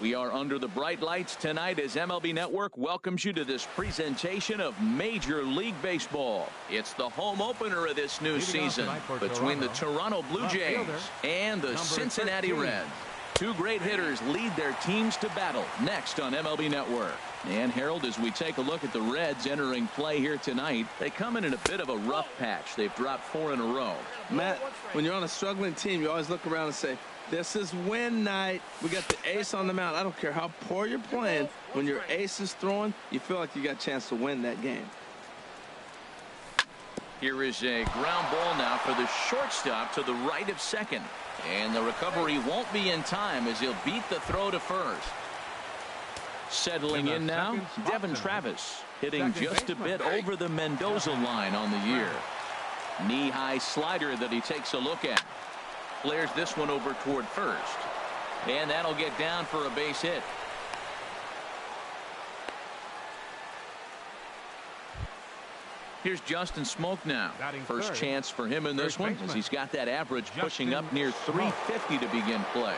We are under the bright lights tonight as MLB Network welcomes you to this presentation of Major League Baseball. It's the home opener of this new season between the Toronto Blue Jays and the Cincinnati Reds. Two great hitters lead their teams to battle next on MLB Network. And Harold, as we take a look at the Reds entering play here tonight, they come in a bit of a rough patch. They've dropped 4 in a row. Matt, when you're on a struggling team, you always look around and say, this is win night. We got the ace on the mound. I don't care how poor you're playing. When your ace is throwing, you feel like you got a chance to win that game. Here is a ground ball now for the shortstop to the right of second. And the recovery won't be in time as he'll beat the throw to first. Settling in now, Devin Travis hitting just a bit over the Mendoza line on the year. Knee-high slider that he takes a look at. Flares this one over toward first. And that'll get down for a base hit. Here's Justin Smoke now. First chance for him in this one as he's got that average pushing up near 350 to begin play.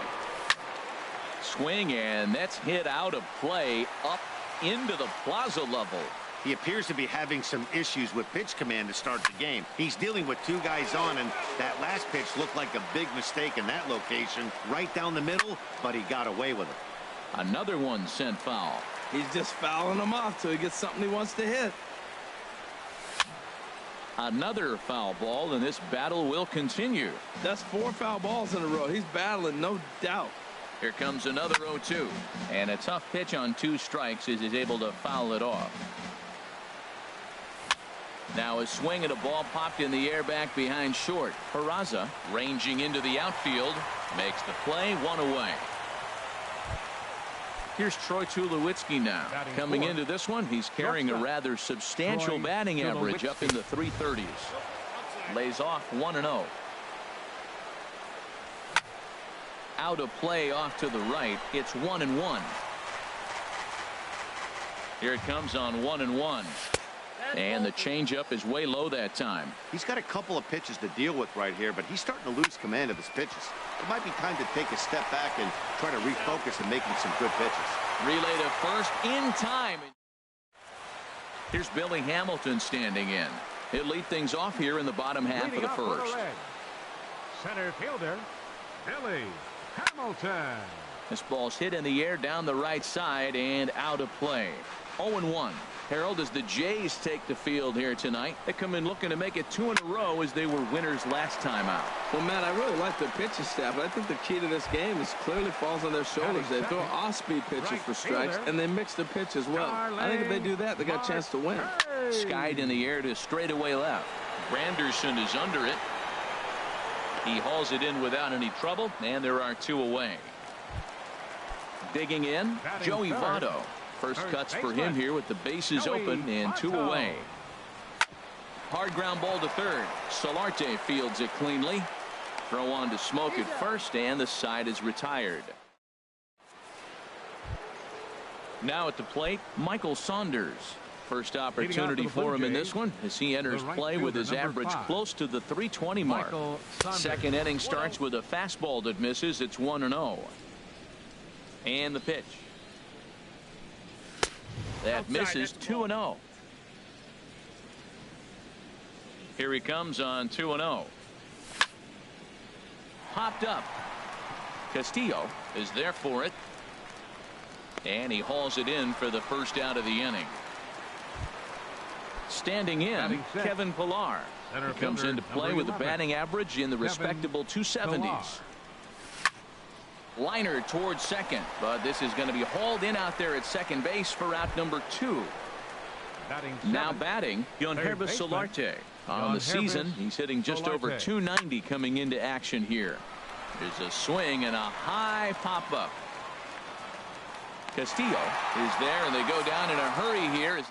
Swing, and that's hit out of play up into the plaza level. He appears to be having some issues with pitch command to start the game. He's dealing with 2 guys on, and that last pitch looked like a big mistake in that location, right down the middle, but he got away with it. Another one sent foul. He's just fouling them off till he gets something he wants to hit. Another foul ball, and this battle will continue. That's 4 foul balls in a row. He's battling, no doubt. Here comes another 0-2, and a tough pitch on 2 strikes as he's able to foul it off. Now a swing and a ball popped in the air back behind short. Peraza ranging into the outfield makes the play, 1 away. Here's Troy Tulowitzki now. Coming into this one, he's carrying a rather substantial batting average up in the 330s. Lays off 1-0. Out of play off to the right. It's 1-1. Here it comes on 1-1. And the changeup is way low that time. He's got a couple of pitches to deal with right here, but he's starting to lose command of his pitches. It might be time to take a step back and try to refocus and making some good pitches. Relay to first in time. Here's Billy Hamilton standing in. He'll lead things off here in the bottom half of the first. Center fielder, Billy Hamilton. This ball's hit in the air down the right side and out of play. 0-1. Harold, as the Jays take the field here tonight, they come in looking to make it 2 in a row as they were winners last time out. Well, Matt, I really like their pitching staff, but I think the key to this game is clearly falls on their shoulders. They throw off-speed pitches for strikes, and they mix the pitch as well. I think if they do that, they got a chance to win. Skied in the air to straightaway left. Branderson is under it. He hauls it in without any trouble, and there are 2 away. Digging in, Joey Votto. First cuts for him here with the bases open and 2 away. Hard ground ball to third. Solarte fields it cleanly. Throw on to Smoke at first, and the side is retired. Now at the plate, Michael Saunders. First opportunity for him in this one as he enters play with his average close to the 320 mark. Second inning starts with a fastball that misses. It's 1-0. And the pitch. That misses, 2-0. Here he comes on 2-0. Popped up. Castillo is there for it. And he hauls it in for the first out of the inning. Standing in, Kevin Pillar. He comes into play with a batting average in the respectable 270s. Liner towards second, but this is going to be hauled in out there at second base for out number 2. Now batting, Yonhervis Solarte. On the season, he's hitting just over 290 coming into action here. There's a swing and a high pop-up. Castillo is there, and they go down in a hurry here. As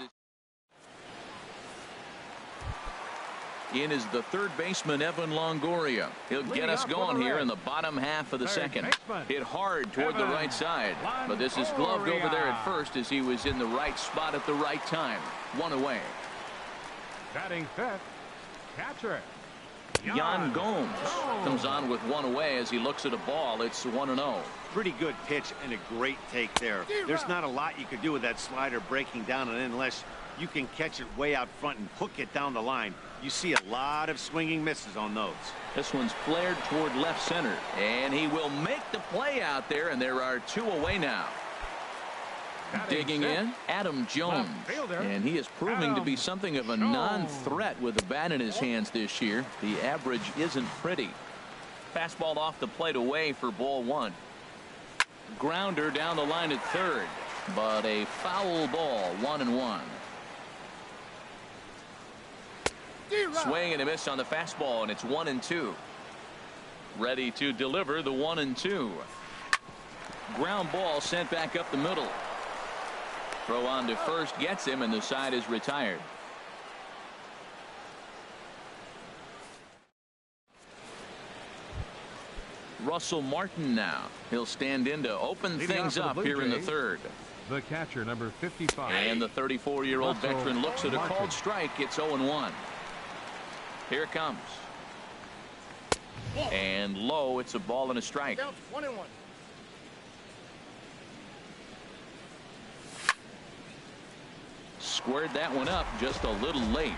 in is the third baseman, Evan Longoria. He'll get us going here in the bottom half of the second. Hit hard toward the right side, but this is gloved over there at first as he was in the right spot at the right time. 1 away. Batting fifth, catcher Jan Gomes comes on with one away as he looks at a ball. It's 1-0. Pretty good pitch and a great take there. There's not a lot you could do with that slider breaking down, and unless you can catch it way out front and hook it down the line, you see a lot of swinging misses on those. This one's flared toward left center, and he will make the play out there, and there are two away now. Digging in, Adam Jones, and he is proving to be something of a non-threat with the bat in his hands this year. The average isn't pretty. Fastball off the plate away for ball one. Grounder down the line at third, but a foul ball, 1-1. Swing and a miss on the fastball, and it's 1-2. Ready to deliver the 1-2. Ground ball sent back up the middle. Throw on to first gets him, and the side is retired. Russell Martin now. He'll stand in to open things up here in the third. The catcher, number 55. And the 34-year-old veteran looks at a called strike. It's 0-1. Here it comes. And low. It's a ball and a strike. 1-1. Squared that one up just a little late.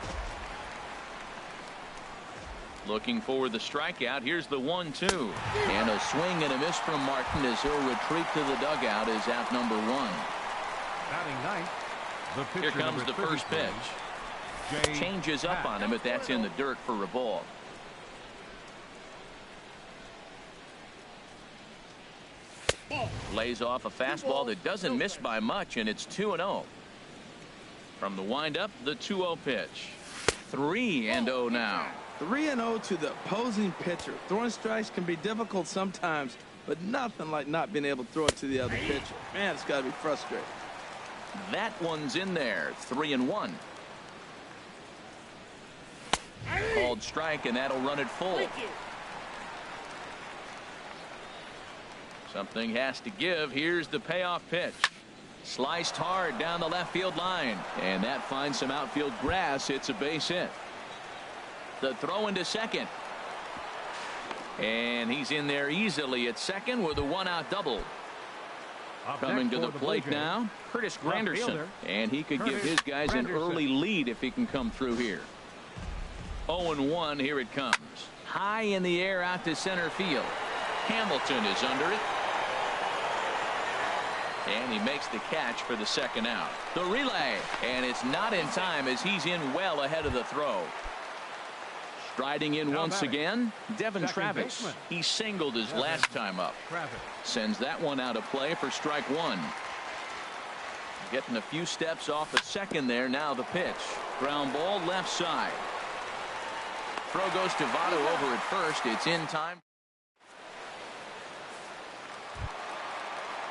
Looking for the strikeout. Here's the 1-2. And a swing and a miss from Martin as he'll retreat to the dugout as out number one. Batting ninth, the pitcher, here comes the first pitch. Changes up on him, but that's in the dirt for a ball. Lays off a fastball that doesn't miss by much, and it's 2-0. From the windup, the 2-0 pitch. 3-0 now. 3-0 to the opposing pitcher. Throwing strikes can be difficult sometimes, but nothing like not being able to throw it to the other pitcher. Man, it's got to be frustrating. That one's in there. 3-1. Called strike, and that'll run it full. Something has to give. Here's the payoff pitch. Sliced hard down the left field line, and that finds some outfield grass. It's a base hit. The throw into second, and he's in there easily at second with a one-out double. Coming to the plate now, Curtis Granderson, and he could give his guys an early lead if he can come through here. 0-1. Here it comes. High in the air out to center field. Hamilton is under it. And he makes the catch for the second out. The relay, and it's not in time as he's in well ahead of the throw. Striding in once again, Devin Travis. He singled his last time up. Sends that one out of play for strike one. Getting a few steps off at second there. Now the pitch. Ground ball left side. Throw goes to Votto over at first. It's in time.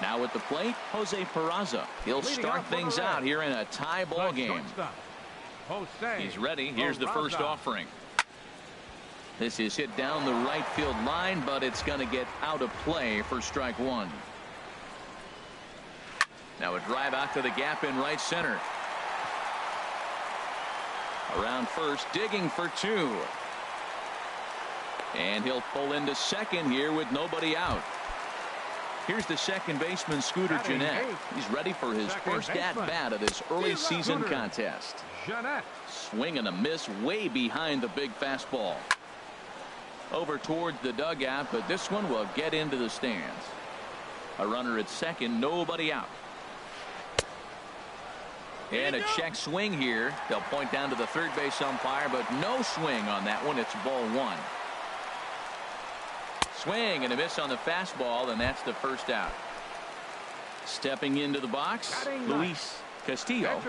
Now at the plate, Jose Peraza. He'll start things out here in a tie ball game. He's ready. Here's the first offering. This is hit down the right field line, but it's going to get out of play for strike one. Now a drive out to the gap in right center. Around first, digging for two. And he'll pull into second here with nobody out. Here's the second baseman, Scooter Gennett. He's ready for his first at-bat of this early season contest. Swing and a miss way behind the big fastball. Over towards the dugout, but this one will get into the stands. A runner at second, nobody out. And a check swing here. They'll point down to the third base umpire, but no swing on that one. It's ball one. Swing and a miss on the fastball, and that's the first out. Stepping into the box, Luis Castillo.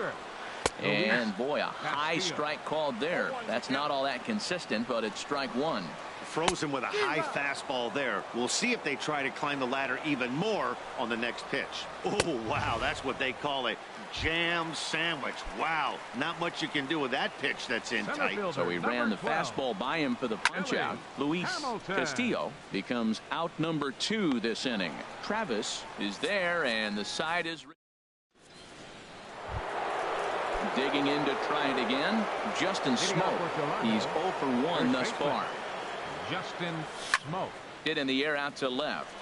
And boy, a high strike called there. That's not all that consistent, but it's strike one. Frozen with a high fastball there. We'll see if they try to climb the ladder even more on the next pitch. Oh, wow, that's what they call a jam sandwich. Wow, not much you can do with that pitch that's in tight. So he ran the fastball by him for the punch out. Luis Castillo becomes out number 2 this inning. Travis is there, and the side is digging in to try it again. Justin Smoke. He's 0 for 1 thus far. Justin Smoke. Hit in the air out to left.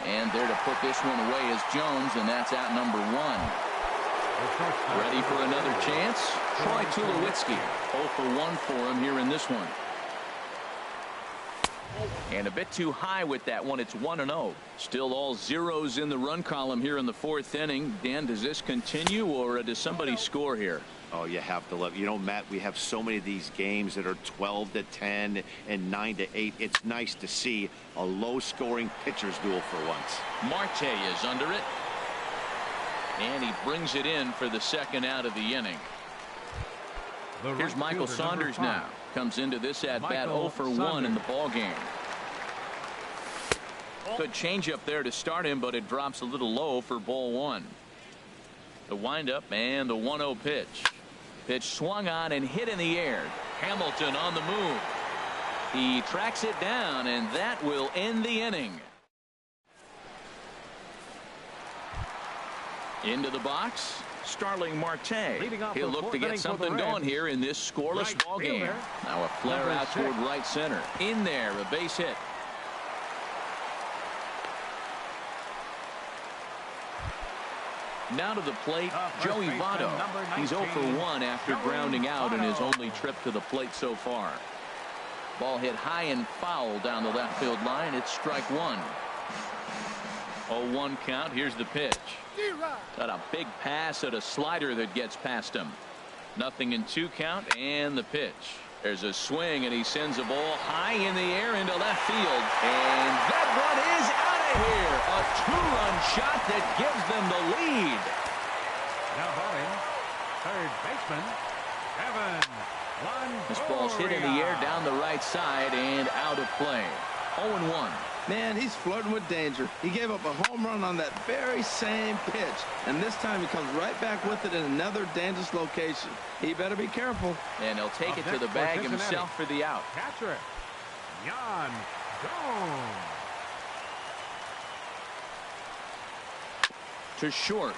And there to put this one away is Jones, and that's out number 1. Ready for another chance? Troy Tulowitzki. 0 for 1 for him here in this one. And a bit too high with that one. It's 1-0. Still all zeros in the run column here in the 4th inning. Dan, does this continue, or does somebody score here? Oh, you have to love. You know, Matt, we have so many of these games that are 12-10 and 9-8. It's nice to see a low-scoring pitcher's duel for once. Marte is under it. And he brings it in for the second out of the inning. Here's Michael Saunders now. Comes into this at bat 0 for 1 in the ball game. Good changeup there to start him, but it drops a little low for ball 1. The windup and the 1-0 pitch. Pitch swung on and hit in the air. Hamilton on the move. He tracks it down, and that will end the inning. Into the box, Starling Marte. He'll look to get something going here in this scoreless ball game. Now a flare out toward right center. In there, a base hit. Now to the plate, Joey Votto. He's 0 for 1 after grounding out in his only trip to the plate so far. Ball hit high and foul down the left field line. It's strike 1. 0-1 count. Here's the pitch. Got a big pass at a slider that gets past him. 0-2 count, and the pitch. There's a swing, and he sends a ball high in the air into left field. And that one is out of here. A 2-run shot that gives them the lead. Now batting, third baseman, Kevin. This ball's hit in the air down the right side and out of play. 0-1. Man, he's flirting with danger. He gave up a home run on that very same pitch, and this time he comes right back with it in another dangerous location. He better be careful. And he'll take it to the bag himself for the out. Catcher, Yan Gomes. To short.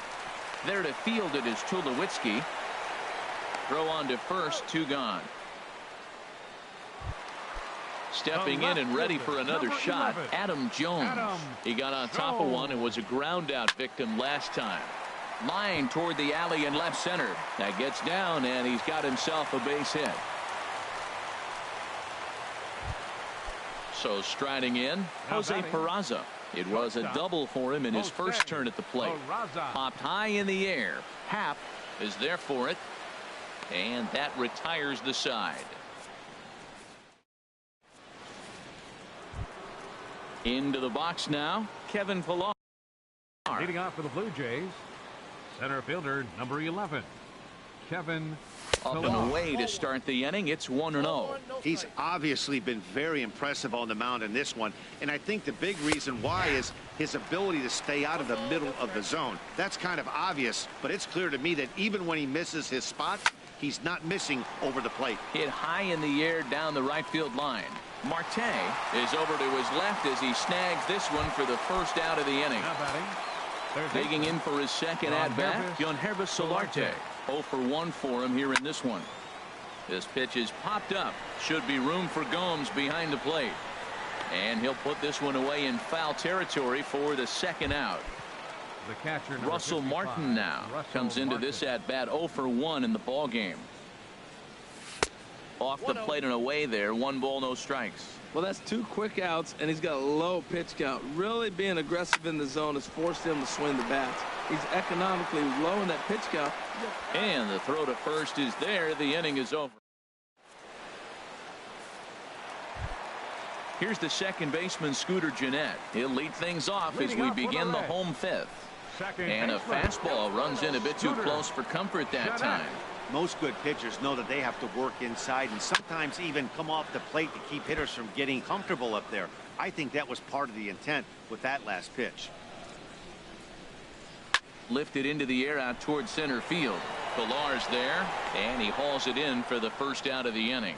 There to field it is Tulowitzki. Throw on to first, 2 gone. Stepping in and ready for another shot, Adam Jones. He got on top of one and was a ground out victim last time. Line toward the alley in left center. That gets down, and he's got himself a base hit. So striding in, Jose Peraza. It was a double for him in his first turn at the plate. Popped high in the air. Happ is there for it, and that retires the side. Into the box now, Kevin Pillar. Leading off for the Blue Jays, center fielder number 11, Kevin Up and away to start the inning. It's 1-0. He's obviously been very impressive on the mound in this one, and I think the big reason why is his ability to stay out of the middle of the zone. That's kind of obvious, but it's clear to me that even when he misses his spots, he's not missing over the plate. Hit high in the air down the right field line. Marte is over to his left as he snags this one for the first out of the inning. Digging in for his second at-bat, Yonhervis Solarte. 0 for 1 for him here in this one. This pitch is popped up. Should be room for Gomes behind the plate. And he'll put this one away in foul territory for the second out. The catcher, Russell 55, Martin now comes into this at-bat 0 for 1 in the ball game. Off the plate and away there. 1 ball, no strikes. Well, that's 2 quick outs, and he's got a low pitch count. Really being aggressive in the zone has forced him to swing the bats. He's economically low in that pitch count. And the throw to first is there. The inning is over. Here's the second baseman, Scooter Gennett. He'll lead things off as we begin the home 5th. And a fastball runs in a bit too close for comfort that time. Most good pitchers know that they have to work inside and sometimes even come off the plate to keep hitters from getting comfortable up there. I think that was part of the intent with that last pitch. Lifted into the air out toward center field. Pillar's there, and he hauls it in for the first out of the inning.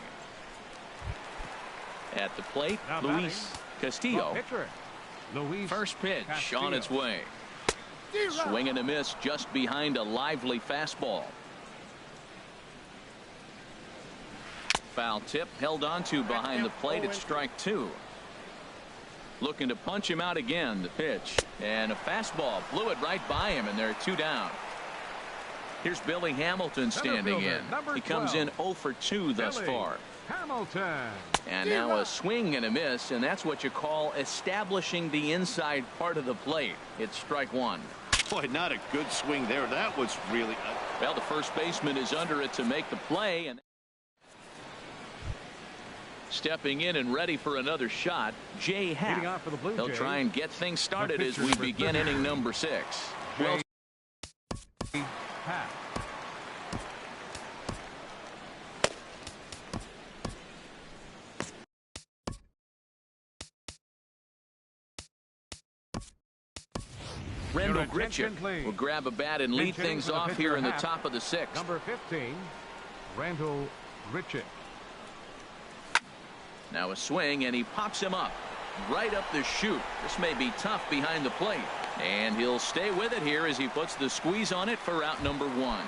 At the plate, Luis Castillo. First pitch on its way. Swing and a miss just behind a lively fastball. foul tip held onto behind the plate at strike 2. Looking to punch him out again. The pitch and a fastball blew it right by him, and they're 2 down. Here's Billy Hamilton standing in. He comes in 0 for 2 thus far. Hamilton. And now a swing and a miss, and that's what you call establishing the inside part of the plate. It's strike 1. Boy, not a good swing there. That was really... Well, the first baseman is under it to make the play, and stepping in and ready for another shot, Jay Happ. He'll try and get things started as we begin inning number 6. Well, Happ. Randall Grichuk will grab a bat and lead things off here in the top of the 6th. Number 15, Randall Grichuk. Now a swing, and he pops him up right up the chute. This may be tough behind the plate, and he'll stay with it here as he puts the squeeze on it for out number 1.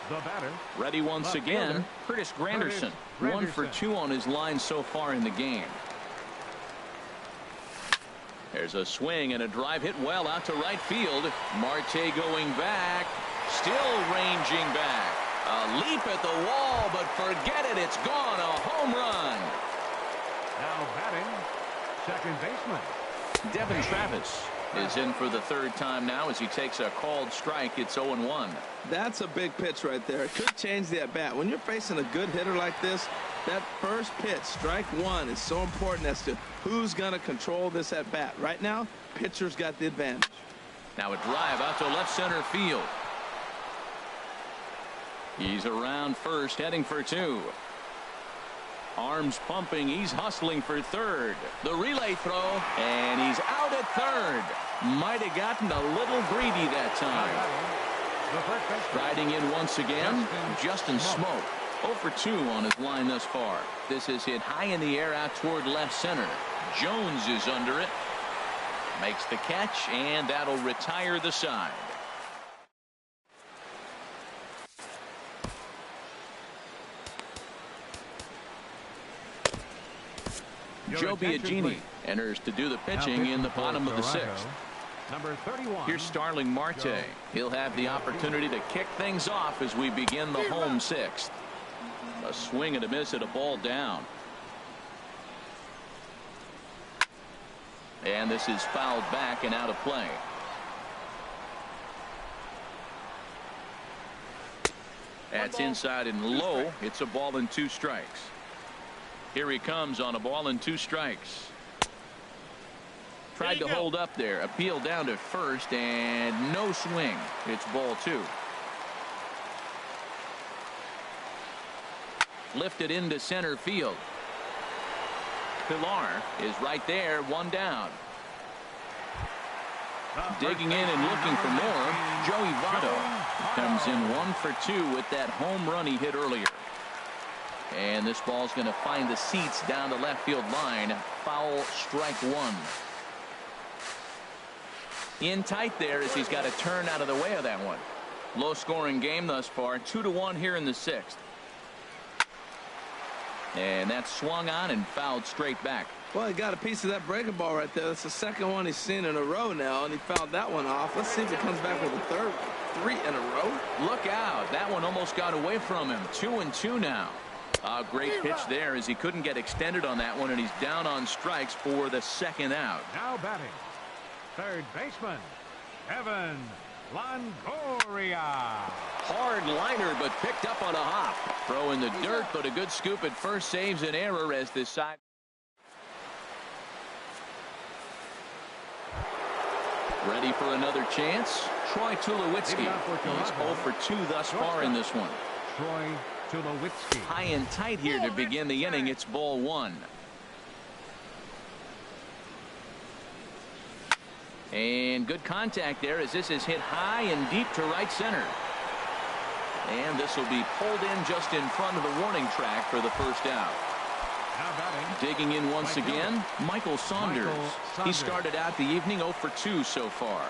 The batter. Ready once again, Curtis Granderson. 1 for 2 on his line so far in the game. There's a swing and a drive hit well out to right field. Marte going back, still ranging back. A leap at the wall, but forget it, it's gone. A home run. Now batting, second baseman Devin Travis is in for the 3rd time now as he takes a called strike. It's 0-1. That's a big pitch right there. It could change the at bat. When you're facing a good hitter like this, that first pitch, strike 1, is so important as to who's going to control this at bat. Right now, pitcher's got the advantage. Now a drive out to left center field. He's around first, heading for 2. Arms pumping, he's hustling for 3rd. The relay throw, and he's out at 3rd. Might have gotten a little greedy that time. Riding in once again, Justin Smoke. 0 for 2 on his line thus far. This is hit high in the air out toward left center. Jones is under it. Makes the catch, and that'll retire the side. Joe Biagini enters to do the pitching in the bottom of the 6th. Number 31. Here's Starling Marte. He'll have the opportunity to kick things off as we begin the home 6th. A swing and a miss at a ball down. And this is fouled back and out of play. That's inside and low. It's a ball and 2 strikes. Here he comes on a ball and 2 strikes. Tried to hold up there. Appeal down to first, and no swing. It's ball 2. Lifted into center field. Pilar is right there, 1 down. Digging in and looking for more, Joey Votto comes in 1 for 2 with that home run he hit earlier. And this ball's going to find the seats down the left field line. Foul, strike 1. In tight there as he's got to turn out of the way of that one. Low scoring game thus far, 2-1 here in the 6th. And that's swung on and fouled straight back. Well, he got a piece of that breaking ball right there. That's the 2nd one he's seen in a row now, and he fouled that one off. Let's see if he comes back with a 3rd, 3 in a row. Look out. That one almost got away from him. 2-2 now. A great pitch there as he couldn't get extended on that one, and he's down on strikes for the 2nd out. Now batting, third baseman, Evan Longoria. Hard liner, but picked up on a hop. Throw in the dirt, but a good scoop at first saves an error as this side. Ready for another chance? Troy Tulowitzki. He's 0 for 2 thus far in this one. Troy Tulowitzki. High and tight here to begin the inning. It's ball 1. And good contact there as this is hit high and deep to right center. And this will be pulled in just in front of the warning track for the 1st out. Digging in once again, Michael Saunders. He started out the evening 0 for 2 so far.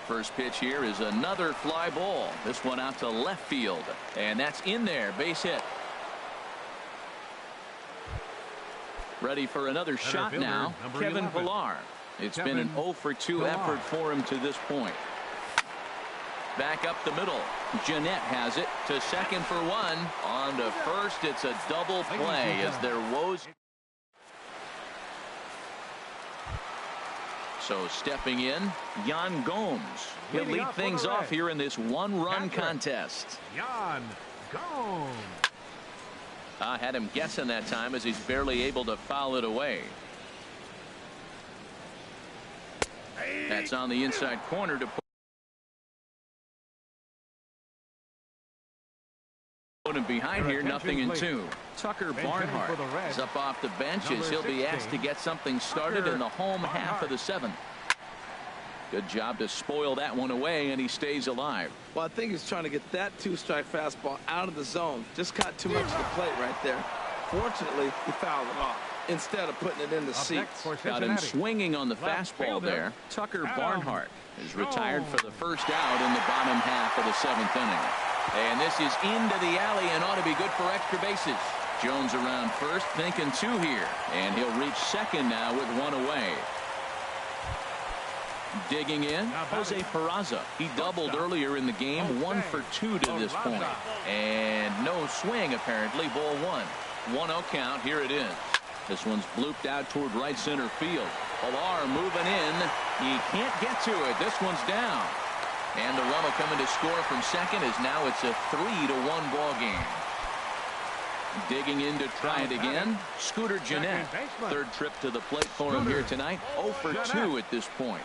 First pitch here is another fly ball. This one out to left field. And that's in there. Base hit. Ready for another shot fielder, now, Kevin 11. Pillar. It's been an 0 for 2 effort for him to this point. Back up the middle. Jeanette has it to second for 1. On to first. It's a double play as their woes. So stepping in, Jan Gomes. He'll lead things off here in this one-run contest. Jan Gomes. I had him guessing that time as he's barely able to foul it away. That's on the inside corner to put him behind here. Nothing in 2. Tucker Barnhart is up off the bench as he'll be asked to get something started in the home half of the 7th. Good job to spoil that one away, and he stays alive. Well, I think he's trying to get that 2-strike fastball out of the zone. Just caught too much of the plate right there. Fortunately, he fouled it off instead of putting it in the seats. Got him swinging on the fastball there. Tucker Barnhart is retired for the first out in the bottom half of the 7th inning. And this is into the alley and ought to be good for extra bases. Jones around first, thinking 2 here. And he'll reach second now with 1 away. Digging in, Jose Peraza. He doubled earlier in the game, 1 for 2 to this point. And no swing, apparently. Ball 1. 1-0 count. Here it is. This one's blooped out toward right center field. Pillar moving in. He can't get to it. This one's down. And the run will come in to score from second as now it's a 3-1 ball game. Digging in to try it again. Scooter Jeanette. Third trip to the plate for him here tonight. 0 for 2 at this point.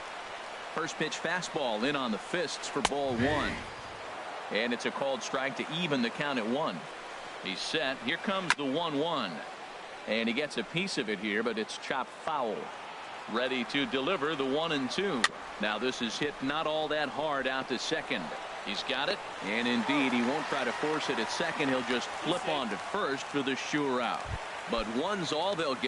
First pitch fastball in on the fists for ball 1. And it's a called strike to even the count at 1. He's set. Here comes the 1-1. And he gets a piece of it here, but it's chopped foul. Ready to deliver the 1-2. Now this is hit not all that hard out to second. He's got it, and indeed he won't try to force it at second. He'll just flip on to first for the sure out. But 1's all they'll get.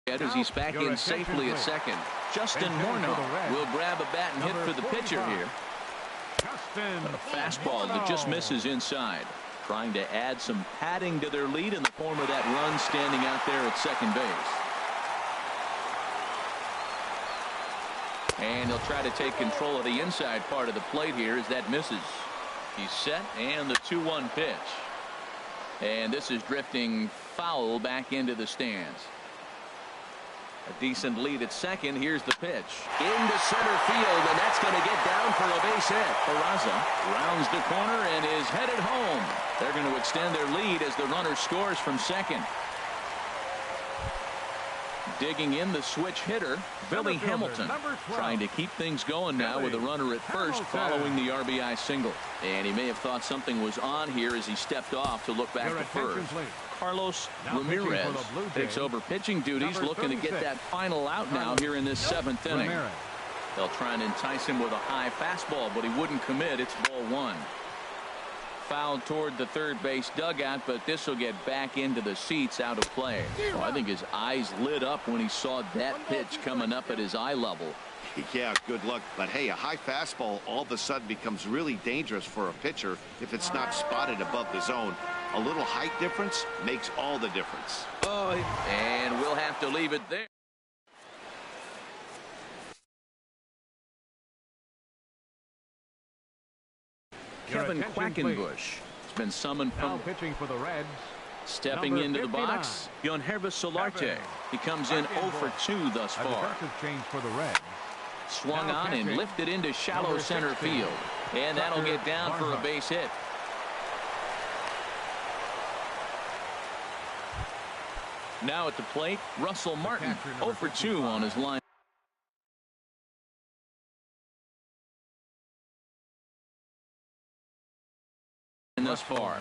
As he's back in safely at second. Justin Morneau will grab a bat and hit for the pitcher here. A fastball that just misses inside. Trying to add some padding to their lead in the form of that run standing out there at second base. And he'll try to take control of the inside part of the plate here as that misses. He's set, and the 2-1 pitch. And this is drifting foul back into the stands. A decent lead at second. Here's the pitch into center field, and that's going to get down for a base hit. Peraza rounds the corner and is headed home. They're going to extend their lead as the runner scores from second. Digging in, the switch hitter, Billy Hamilton, trying to keep things going now with a runner at first following the RBI single. And he may have thought something was on here as he stepped off to look back to first. Carlos Ramirez takes over pitching duties, looking to get that final out now here in this 7th inning. They'll try and entice him with a high fastball, but he wouldn't commit. It's ball 1. Fouled toward the third base dugout, but this will get back into the seats, out of play. Oh, I think his eyes lit up when he saw that pitch coming up at his eye level. Yeah, good luck. But hey, a high fastball all of a sudden becomes really dangerous for a pitcher if it's not spotted above the zone. A little height difference makes all the difference. Oh, and we'll have to leave it there. Kevin Quackenbush has been summoned from pitching for the Reds. Stepping into the box, Yonhervis Solarte. He comes in 0 for 2 thus far. Change for the Reds. Swung on and lifted into shallow center field. And that'll get down for a base hit. Now at the plate, Russell Martin, 0 for 2 on his line. Thus far.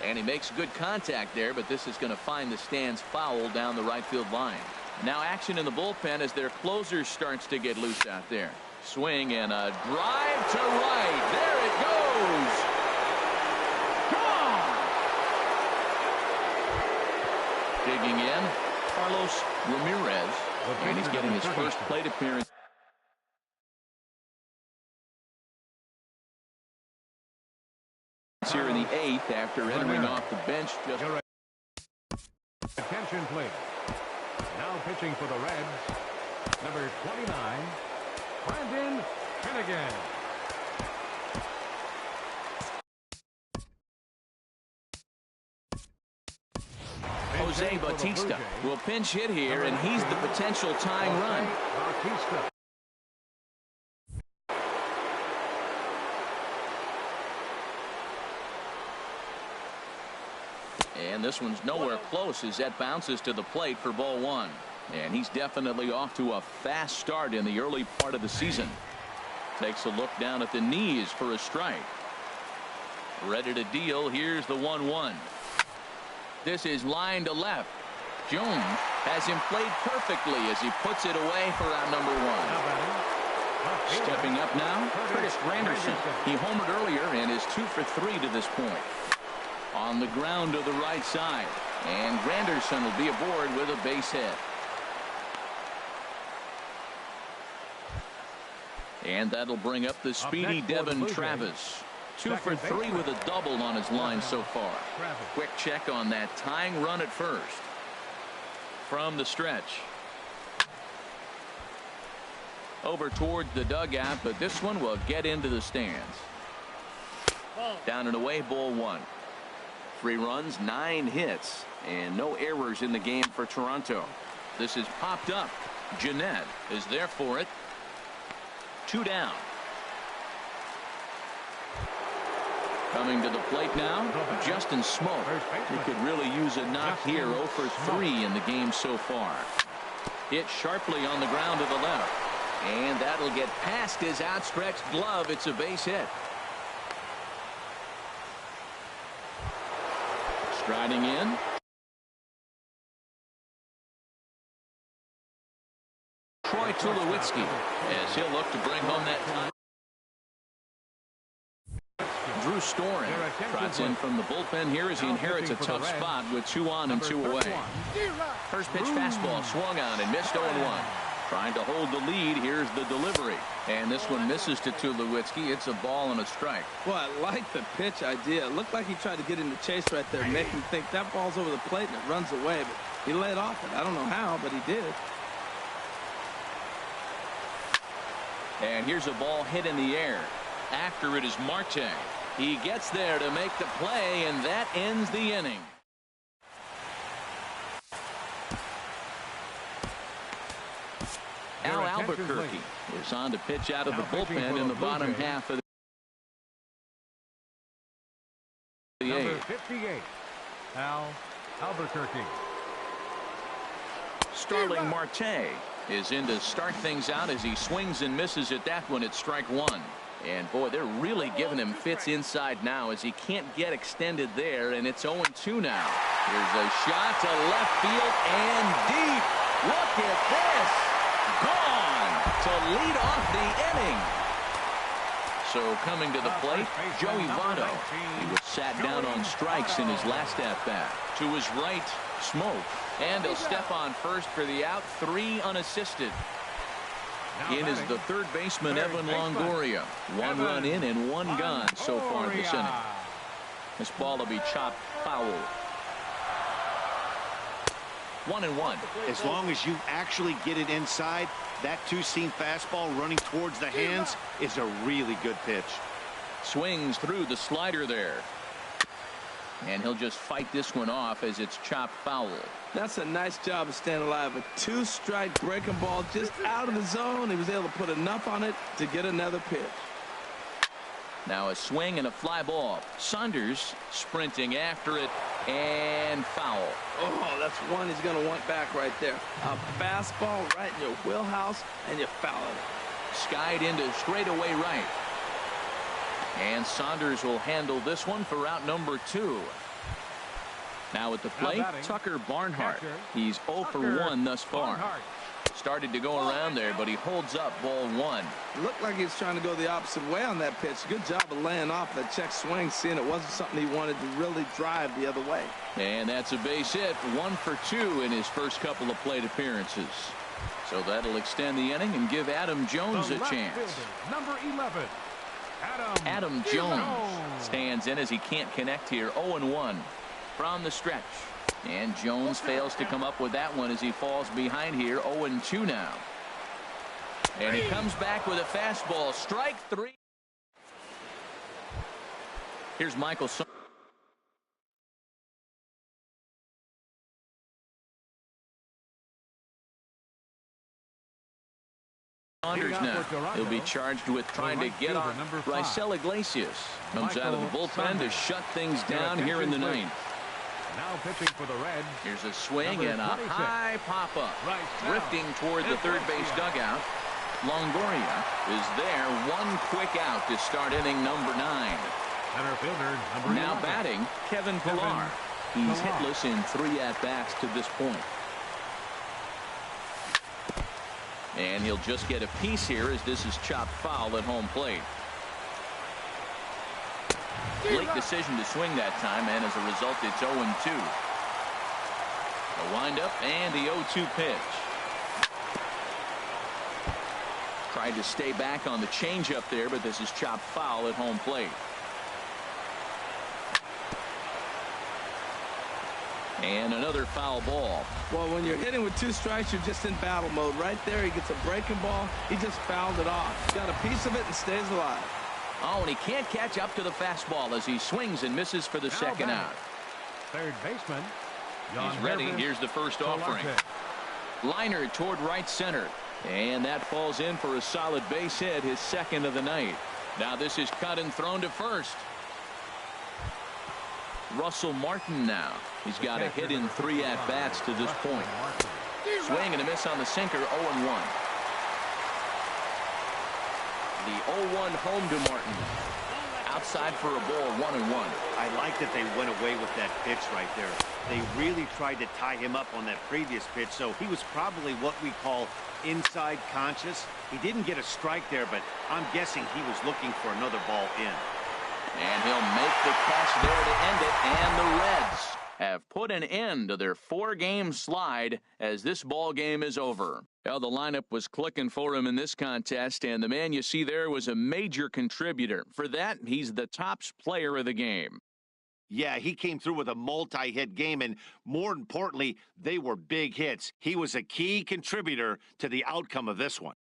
And he makes good contact there, but this is going to find the stands foul down the right field line. Now action in the bullpen as their closer starts to get loose out there. Swing and a drive to right. There it goes. Gone. Digging in, Carlos Ramirez, and he's getting his first plate appearance here in the 8th after entering off the bench. Attention, please. Now pitching for the Reds, number 29, Brandon Finnegan. Jose Bautista will pinch hit here, and he's the potential tying run. Bautista. And this one's nowhere close as that bounces to the plate for ball 1. And he's definitely off to a fast start in the early part of the season. Takes a look down at the knees for a strike. Ready to deal. Here's the 1-1. This is line to left. Jones has him played perfectly as he puts it away for out number 1. Stepping up now, Curtis Granderson. He homered earlier and is 2 for 3 to this point. On the ground to the right side, and Granderson will be aboard with a base hit. And that'll bring up the speedy Devin Travis. 2 for 3 with a double on his line so far. Quick check on that tying run at first. From the stretch. Over towards the dugout, but this one will get into the stands. Down and away, ball 1. 3 runs, 9 hits, and no errors in the game for Toronto. This is popped up. Jeanette is there for it. 2 down. Coming to the plate now, Justin Smoke. He could really use a knock here. 0 for 3 in the game so far. Hit sharply on the ground to the left. And that'll get past his outstretched glove. It's a base hit. Striding in. Troy Tulowitzki as he'll look to bring home that time. Drew Storen trots in from the bullpen here as he inherits a tough spot with 2 on and 2 away. First pitch fastball swung on and missed 0-1. Trying to hold the lead. Here's the delivery. And this one misses to Tulowitzki. It's a ball and a strike. Well, I like the pitch idea. It looked like he tried to get in the chase right there, make him think that ball's over the plate and it runs away. But he laid off it. I don't know how, but he did. And here's a ball hit in the air. After it is Marte. He gets there to make the play, and that ends the inning. Al Albuquerque is on to pitch out of the bullpen in the bottom half of the Number 8th. 58, Al Albuquerque. Starling Marte is in to start things out as he swings and misses at that one at strike 1. And boy, they're really giving him fits inside now as he can't get extended there, and it's 0-2 now. Here's a shot to left field and deep. Look at this. Gone to lead off the inning. So coming to the plate, Joey Votto. He was sat down on strikes in his last at-bat. To his right, Smoke. And he'll step on first for the out. 3 unassisted. In is the third baseman, Evan Longoria. 1 run in and 1 gone so far this inning. This ball will be chopped foul. 1-1. As long as you actually get it inside, that 2-seam fastball running towards the hands is a really good pitch. Swings through the slider there. And he'll just fight this one off as it's chopped foul. That's a nice job of staying alive. A 2-strike breaking ball just out of the zone. He was able to put enough on it to get another pitch. Now a swing and a fly ball. Saunders sprinting after it and foul. Oh, that's one he's going to want back right there. A fastball right in your wheelhouse, and you foul it. Skied into straightaway right. And Saunders will handle this one for out number 2. Now at the plate, Tucker Barnhart. He's 0 for 1 thus far. Started to go around there, but he holds up ball one. It looked like he was trying to go the opposite way on that pitch. Good job of laying off that check swing, seeing it wasn't something he wanted to really drive the other way. And that's a base hit, 1 for 2 in his first couple of plate appearances. So that'll extend the inning and give Adam Jones a chance. Number 11, Adam Jones stands in as he can't connect here. 0-1 from the stretch. And Jones fails to come up with that one as he falls behind here. 0-2 now. And he comes back with a fastball. Strike 3. Here's Michael Saunders now. He'll be charged with trying to get on Raisel Iglesias. Comes out of the bullpen to shut things down here in the ninth. Now pitching for the Reds. Here's a swing and a high pop-up. Drifting toward the third base dugout. Longoria is there. One quick out to start inning number 9. Center fielder, number Now 11. batting, Kevin Pillar. He's hitless in 3 at-bats to this point. And he'll just get a piece here as this is chopped foul at home plate. Late decision to swing that time, and as a result, it's 0-2. A windup and the 0-2 pitch. Tried to stay back on the changeup there, but this is chopped foul at home plate. And another foul ball. Well, when you're hitting with 2 strikes, you're just in battle mode. Right there, he gets a breaking ball. He just fouled it off. Got a piece of it and stays alive. Oh, and he can't catch up to the fastball as he swings and misses for the second out. Third baseman. He's ready. Here's the first offering. Liner toward right center. And that falls in for a solid base hit, his second of the night. Now this is cut and thrown to first. Russell Martin now. He's got a hit in 3 at-bats to this point. Swing and a miss on the sinker, 0-1. The 0-1 home to Martin. Outside for a ball, 1-1. I like that they went away with that pitch right there. They really tried to tie him up on that previous pitch, so he was probably what we call inside conscious. He didn't get a strike there, but I'm guessing he was looking for another ball in. And he'll make the catch there to end it, and the Reds have put an end to their 4-game slide as this ball game is over. Well, the lineup was clicking for him in this contest, and the man you see there was a major contributor. For that, he's the top player of the game. Yeah, he came through with a multi-hit game, and more importantly, they were big hits. He was a key contributor to the outcome of this one.